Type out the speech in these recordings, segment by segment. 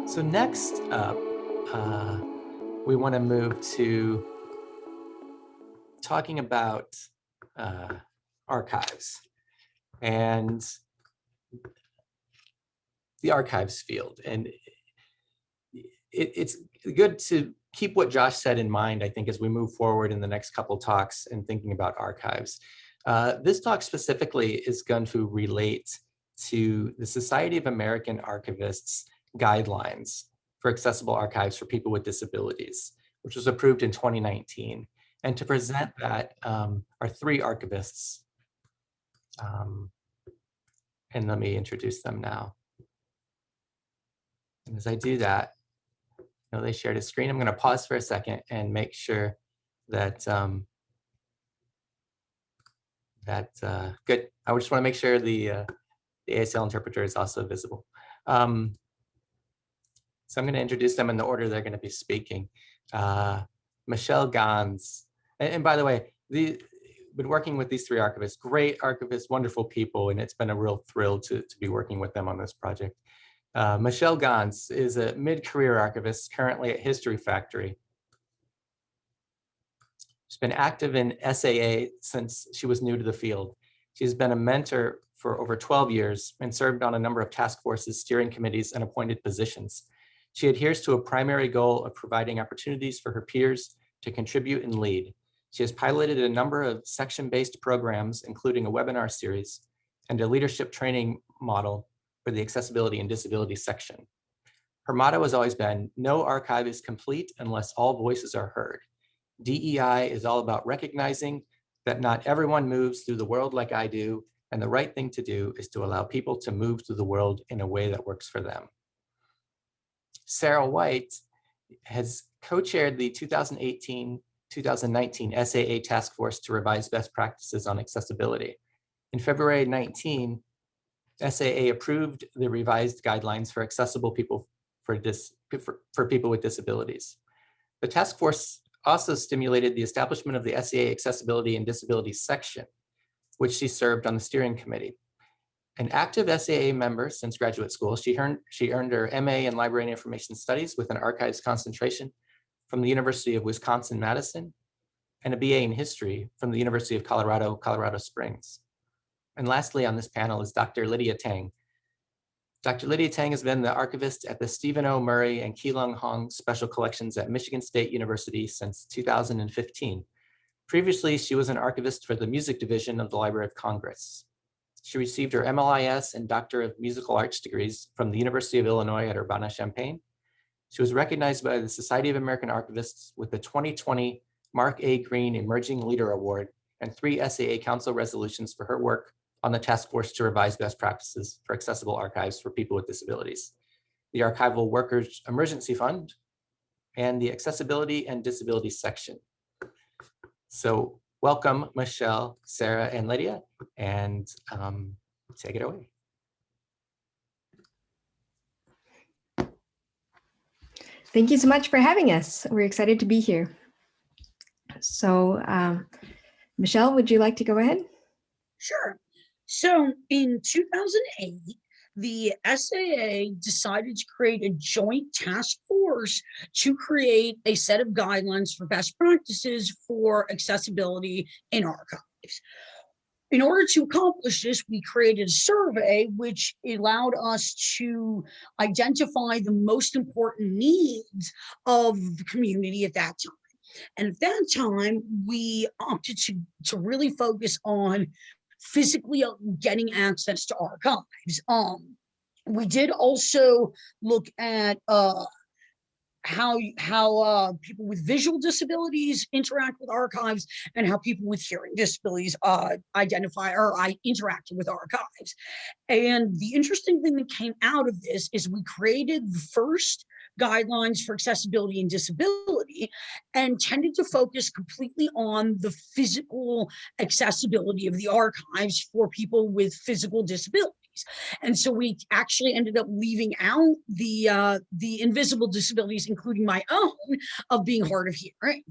So next up, we want to move to talking about archives and the archives field. And it's good to keep what Josh said in mind, I think, as we move forward in the next couple talks and thinking about archives. This talk specifically is going to relate to the Society of American Archivists guidelines for accessible archives for people with disabilities, which was approved in 2019. And to present that are three archivists. And let me introduce them now. And as I do that, they shared a screen. I'm going to pause for a second and make sure that good. I just want to make sure the ASL interpreter is also visible. So I'm going to introduce them in the order they're going to be speaking. Michelle Ganz, and by the way, been working with these three archivists, great archivists, wonderful people, and it's been a real thrill to be working with them on this project. Michelle Ganz is a mid-career archivist currently at History Factory. She's been active in SAA since she was new to the field. She's been a mentor for over 12 years and served on a number of task forces, steering committees, and appointed positions. She adheres to a primary goal of providing opportunities for her peers to contribute and lead. She has piloted a number of section-based programs, including a webinar series and a leadership training model for the accessibility and disability section. Her motto has always been, no archive is complete unless all voices are heard. DEI is all about recognizing that not everyone moves through the world like I do, and the right thing to do is to allow people to move through the world in a way that works for them. Sara White has co-chaired the 2018-2019 SAA Task Force to revise best practices on accessibility. In February 19, SAA approved the revised guidelines for accessible people for people with disabilities. The task force also stimulated the establishment of the SAA Accessibility and Disabilities section, which she served on the steering committee. An active SAA member since graduate school, she earned her MA in Library and Information Studies with an archives concentration from the University of Wisconsin-Madison and a BA in History from the University of Colorado, Colorado Springs. And lastly on this panel is Dr. Lydia Tang. Dr. Lydia Tang has been the archivist at the Stephen O. Murray and Keelung Hong Special Collections at Michigan State University since 2015. Previously, she was an archivist for the Music Division of the Library of Congress. She received her MLIS and Doctor of Musical Arts degrees from the University of Illinois at Urbana-Champaign. She was recognized by the Society of American Archivists with the 2020 Mark A. Green Emerging Leader Award and 3 SAA Council resolutions for her work on the task force to revise best practices for accessible archives for people with disabilities, the Archival Workers Emergency Fund, and the Accessibility and Disability section. So welcome, Michelle, Sara, and Lydia, and take it away. Thank you so much for having us. We're excited to be here. So, Michelle, would you like to go ahead? Sure. So in 2008, the SAA decided to create a joint task force to create a set of guidelines for best practices for accessibility in archives. In order to accomplish this, we created a survey which allowed us to identify the most important needs of the community at that time. And at that time, we opted to really focus on physically getting access to archives. We did also look at how people with visual disabilities interact with archives and how people with hearing disabilities identify or interact with archives. And the interesting thing that came out of this is we created the first guidelines for accessibility and disability and tended to focus completely on the physical accessibility of the archives for people with physical disabilities. And so we actually ended up leaving out the invisible disabilities, including my own, of being hard of hearing.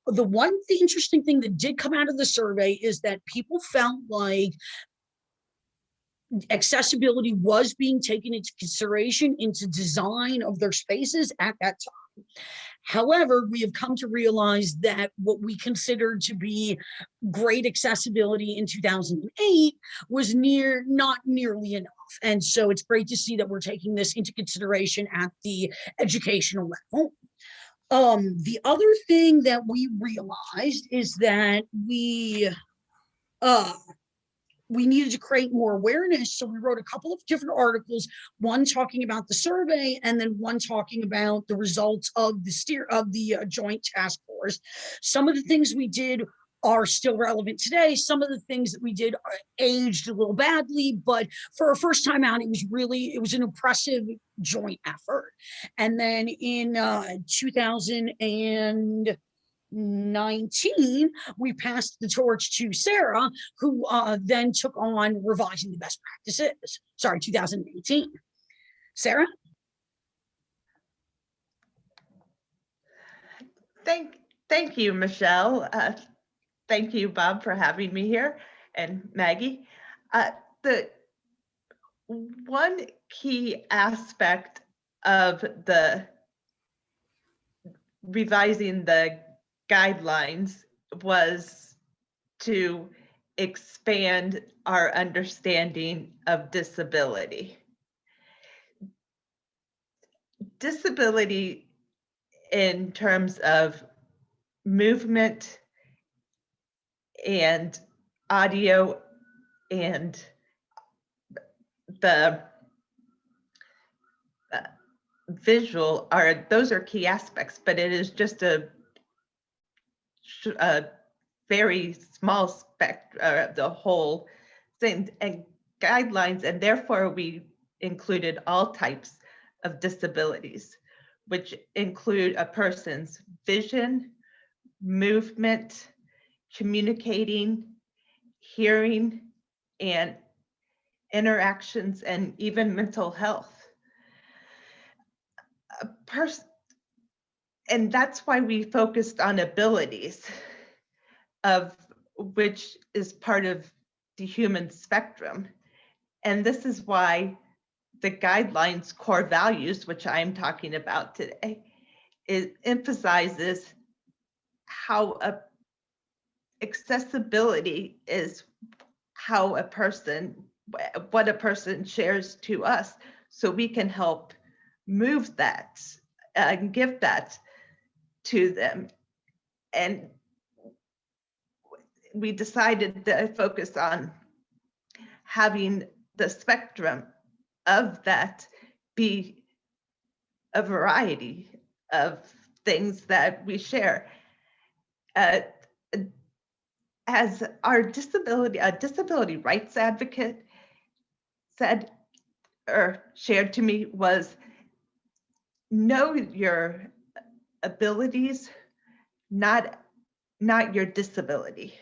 The interesting thing that did come out of the survey is that people felt like accessibility was being taken into consideration into design of their spaces at that time. However, we have come to realize that what we considered to be great accessibility in 2008 was not nearly enough. And so it's great to see that we're taking this into consideration at the educational level. The other thing that we realized is that we needed to create more awareness. So we wrote a couple of different articles, one talking about the survey and then one talking about the results of the joint task force. Some of the things we did are still relevant today. Some of the things that we did aged a little badly, but for a first time out, it was an impressive joint effort. And then in 2019, we passed the torch to Sara, who then took on revising the best practices. Sorry, 2018. Sara? Thank you, Michelle. Thank you, Bob, for having me here, and Maggie. The one key aspect of the revising the guidelines was to expand our understanding of disability. Disability in terms of movement and audio and the visual those are key aspects, but it is just a very small spectrum of the whole thing and guidelines, and therefore we included all types of disabilities, which include a person's vision, movement, communicating, hearing, and interactions, and even mental health. And that's why we focused on abilities, of which is part of the human spectrum. And this is why the guidelines core values, which I'm talking about today, it emphasizes how accessibility is how what a person shares to us, so we can help move that and give that to them. And we decided to focus on having the spectrum of that be a variety of things that we share. As our disability rights advocate said or shared to me, was know your abilities, not your disability.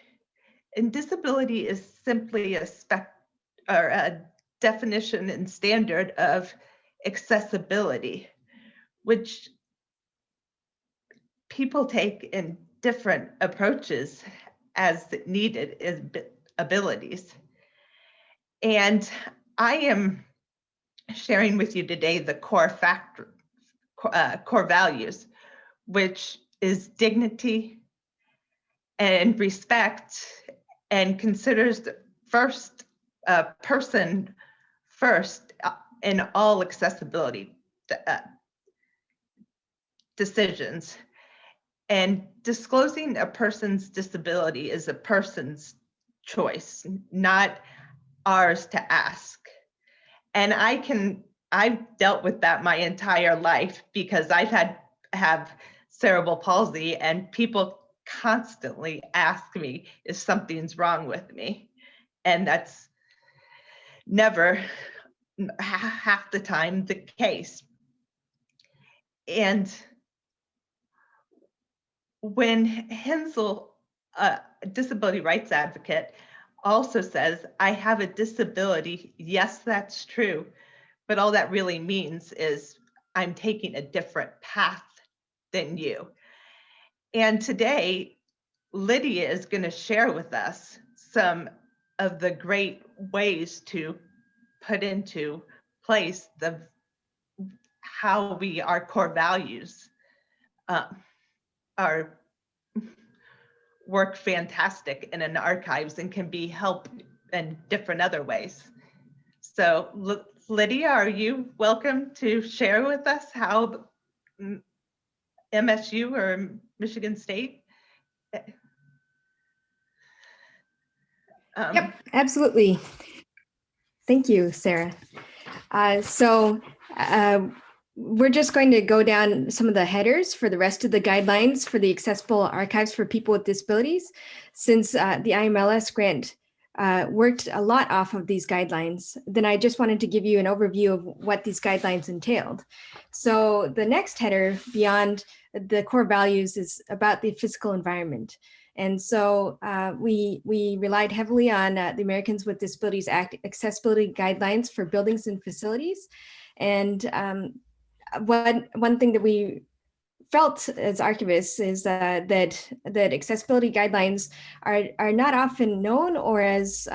And disability is simply a definition and standard of accessibility, which people take in different approaches as needed as abilities. And I am sharing with you today the core values, which is dignity and respect, and considers the first person first in all accessibility decisions. And disclosing a person's disability is a person's choice, not ours to ask. And I've dealt with that my entire life, because I've have cerebral palsy, and people constantly ask me if something's wrong with me. And that's never half the time the case. And when Hensel, a disability rights advocate, also says, I have a disability, yes, that's true, but all that really means is I'm taking a different path than you. And today, Lydia is going to share with us some of the great ways to put into place how our core values are work fantastic in an archives and can be helped in different other ways. So Lydia, are you welcome to share with us how MSU or Michigan State? Yep, absolutely. Thank you, Sarah. We're just going to go down some of the headers for the rest of the guidelines for the accessible archives for people with disabilities, since the IMLS grant worked a lot off of these guidelines. Then I just wanted to give you an overview of what these guidelines entailed. So the next header beyond the core values is about the physical environment. And so we relied heavily on the Americans with Disabilities Act accessibility guidelines for buildings and facilities. And one thing that we felt as archivists is that accessibility guidelines are not often known or as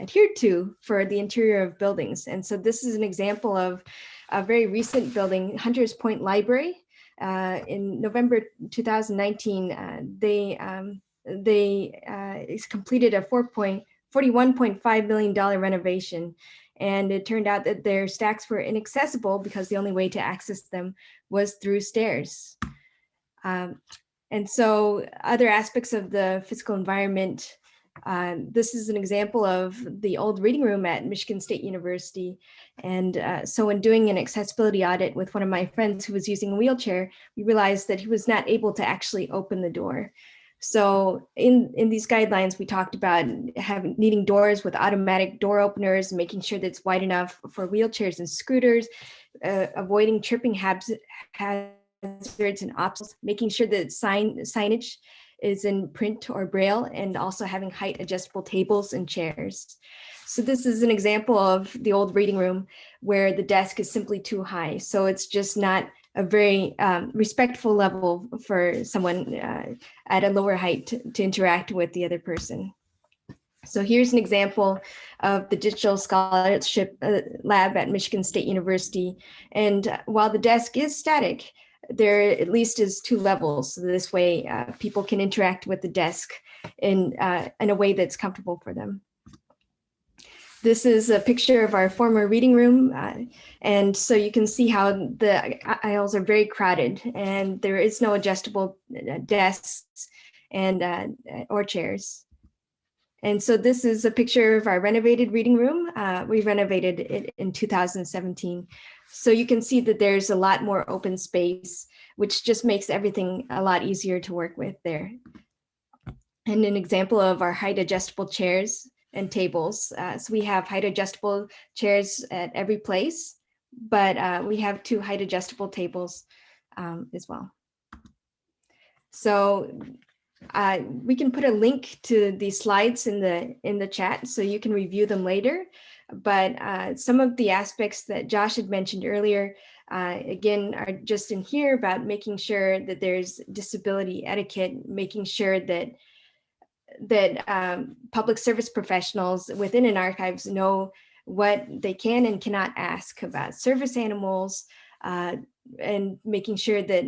adhered to for the interior of buildings. And so this is an example of a very recent building, Hunters Point Library. In November 2019, they completed a $41.5 million renovation. And it turned out that their stacks were inaccessible because the only way to access them was through stairs. And so other aspects of the physical environment, this is an example of the old reading room at Michigan State University. And so when doing an accessibility audit with one of my friends who was using a wheelchair, we realized that he was not able to actually open the door. So in these guidelines, we talked about needing doors with automatic door openers, making sure that it's wide enough for wheelchairs and scooters, avoiding tripping hazards and obstacles, making sure that signage is in print or braille, and also having height adjustable tables and chairs. So this is an example of the old reading room where the desk is simply too high. So it's just not a very respectful level for someone at a lower height to interact with the other person. So here's an example of the digital scholarship lab at Michigan State University. And while the desk is static, there at least is 2 levels. So this way people can interact with the desk in a way that's comfortable for them. This is a picture of our former reading room. And so you can see how the aisles are very crowded and there is no adjustable desks and or chairs. And so this is a picture of our renovated reading room. We renovated it in 2017. So you can see that there's a lot more open space, which just makes everything a lot easier to work with there. And an example of our height adjustable chairs and tables. So we have height adjustable chairs at every place, but we have 2 height adjustable tables as well. So we can put a link to these slides in the chat so you can review them later. But some of the aspects that Josh had mentioned earlier, again, are just in here about making sure that there's disability etiquette, making sure that public service professionals within an archives know what they can and cannot ask about service animals, and making sure that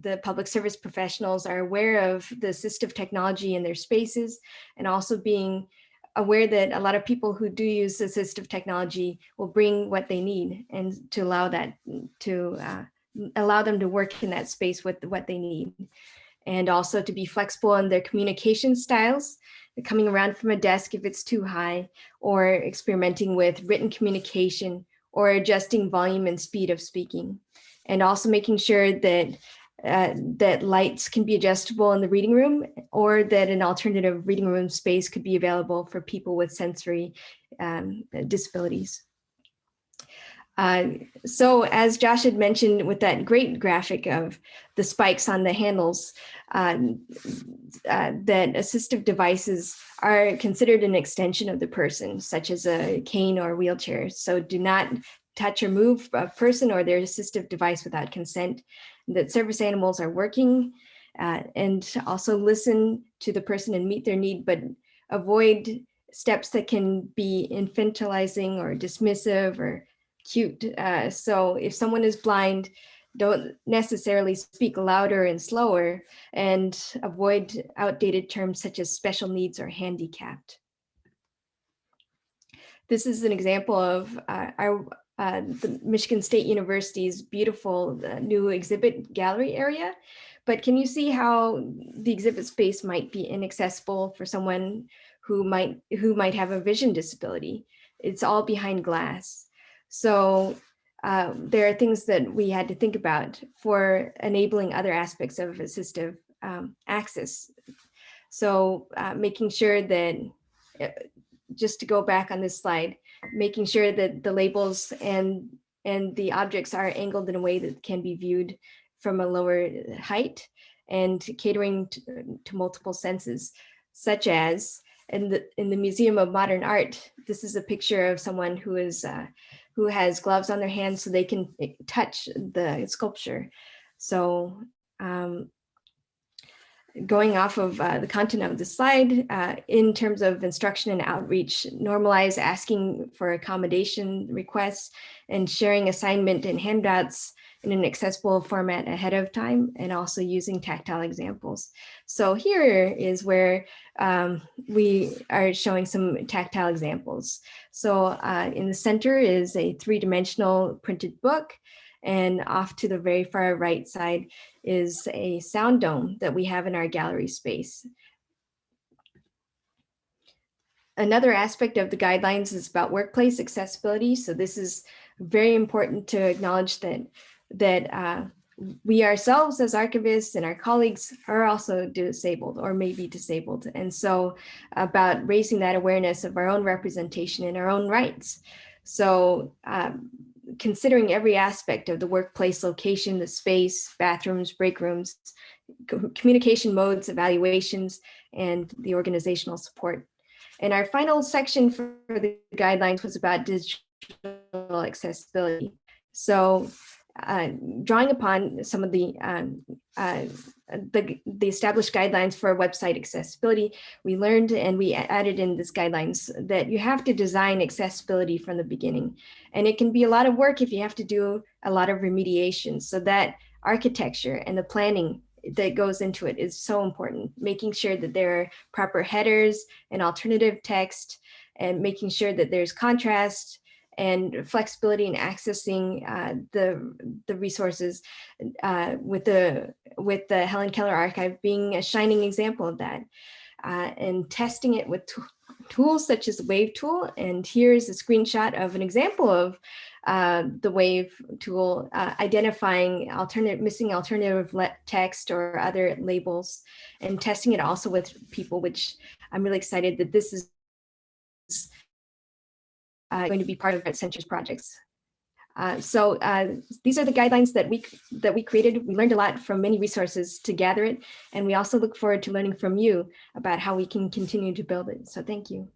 the public service professionals are aware of the assistive technology in their spaces, and also being aware that a lot of people who do use assistive technology will bring what they need, and to allow them to work in that space with what they need. And also to be flexible in their communication styles, coming around from a desk if it's too high, or experimenting with written communication, or adjusting volume and speed of speaking. And also making sure that that lights can be adjustable in the reading room, or that an alternative reading room space could be available for people with sensory disabilities. So as Josh had mentioned with that great graphic of the spikes on the handles, that assistive devices are considered an extension of the person, such as a cane or wheelchair. So do not touch or move a person or their assistive device without consent, that service animals are working, and also listen to the person and meet their need, but avoid steps that can be infantilizing or dismissive or cute. So if someone is blind, don't necessarily speak louder and slower, and avoid outdated terms such as special needs or handicapped. This is an example of the Michigan State University's beautiful new exhibit gallery area. But can you see how the exhibit space might be inaccessible for someone who might have a vision disability? It's all behind glass. So there are things that we had to think about for enabling other aspects of assistive access. So making sure that, just to go back on this slide, making sure that the labels and the objects are angled in a way that can be viewed from a lower height, and catering to multiple senses, such as in the Museum of Modern Art. This is a picture of someone who has gloves on their hands so they can touch the sculpture. So going off of the content of the slide, in terms of instruction and outreach, normalize asking for accommodation requests and sharing assignment and handouts in an accessible format ahead of time, and also using tactile examples. So here is where we are showing some tactile examples. So in the center is a 3-dimensional printed book, and off to the very far right side is a sound dome that we have in our gallery space. Another aspect of the guidelines is about workplace accessibility. So this is very important to acknowledge that we ourselves as archivists and our colleagues are also disabled or may be disabled. And so about raising that awareness of our own representation and our own rights. So considering every aspect of the workplace location, the space, bathrooms, break rooms, communication modes, evaluations, and the organizational support. And our final section for the guidelines was about digital accessibility. So drawing upon some of the established guidelines for website accessibility, we learned and we added in this guidelines that you have to design accessibility from the beginning. And it can be a lot of work if you have to do a lot of remediation. So that architecture and the planning that goes into it is so important, making sure that there are proper headers and alternative text, and making sure that there's contrast and flexibility in accessing the resources, with the Helen Keller Archive being a shining example of that, and testing it with tools such as the Wave tool. And here's a screenshot of an example of the Wave tool, identifying missing alternative text or other labels, and testing it also with people, which I'm really excited that this is going to be part of ArtCenter's projects. So these are the guidelines that we created. We learned a lot from many resources to gather it, and we also look forward to learning from you about how we can continue to build it. So thank you.